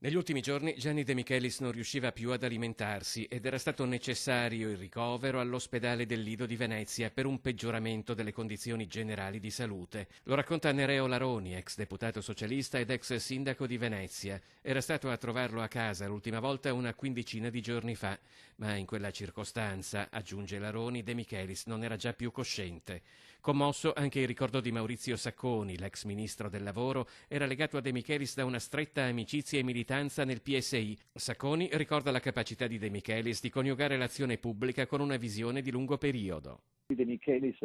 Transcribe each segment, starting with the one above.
Negli ultimi giorni Gianni De Michelis non riusciva più ad alimentarsi ed era stato necessario il ricovero all'ospedale del Lido di Venezia per un peggioramento delle condizioni generali di salute. Lo racconta Nereo Laroni, ex deputato socialista ed ex sindaco di Venezia. Era stato a trovarlo a casa l'ultima volta una quindicina di giorni fa, ma in quella circostanza, aggiunge Laroni, De Michelis non era già più cosciente. Commosso anche il ricordo di Maurizio Sacconi, l'ex ministro del lavoro, era legato a De Michelis da una stretta amicizia e militanza nel PSI. Sacconi ricorda la capacità di De Michelis di coniugare l'azione pubblica con una visione di lungo periodo. De Michelis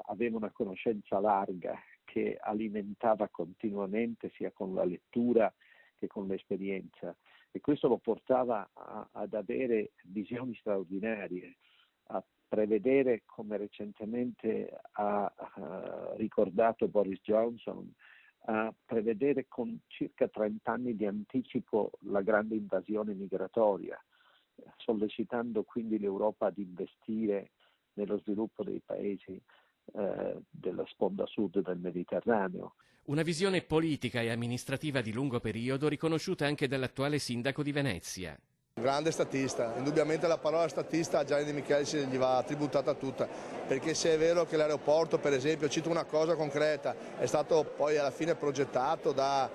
aveva una conoscenza larga che alimentava continuamente sia con la lettura che con l'esperienza, e questo lo portava ad avere visioni straordinarie, a prevedere, come recentemente ha ricordato Boris Johnson, a prevedere con circa 30 anni di anticipo la grande invasione migratoria, sollecitando quindi l'Europa ad investire nello sviluppo dei paesi della sponda sud del Mediterraneo. Una visione politica e amministrativa di lungo periodo riconosciuta anche dall'attuale sindaco di Venezia. Grande statista, indubbiamente la parola statista a Gianni De Michelis gli va tributata tutta, perché se è vero che l'aeroporto, per esempio, cito una cosa concreta, è stato poi alla fine progettato da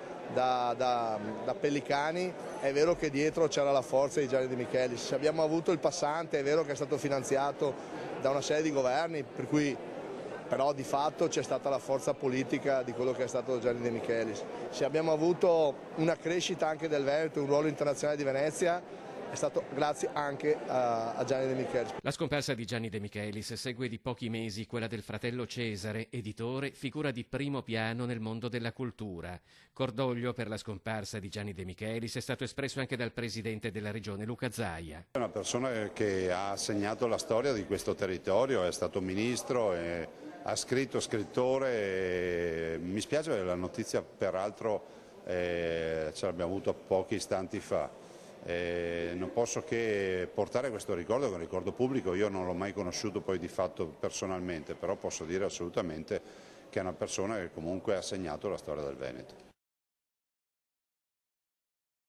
Pellicani, è vero che dietro c'era la forza di Gianni De Michelis. Se abbiamo avuto il passante, è vero che è stato finanziato da una serie di governi, per cui però di fatto c'è stata la forza politica di quello che è stato Gianni De Michelis. Se abbiamo avuto una crescita anche del Veneto, un ruolo internazionale di Venezia, è stato grazie anche a Gianni De Michelis. La scomparsa di Gianni De Michelis segue di pochi mesi quella del fratello Cesare, editore, figura di primo piano nel mondo della cultura. Cordoglio per la scomparsa di Gianni De Michelis è stato espresso anche dal presidente della regione Luca Zaia. È una persona che ha segnato la storia di questo territorio, è stato ministro, ha scritto, scrittore. Mi spiace la notizia, peraltro ce l'abbiamo avuto pochi istanti fa. Non posso che portare questo ricordo, che è un ricordo pubblico. Io non l'ho mai conosciuto poi di fatto personalmente, però posso dire assolutamente che è una persona che comunque ha segnato la storia del Veneto.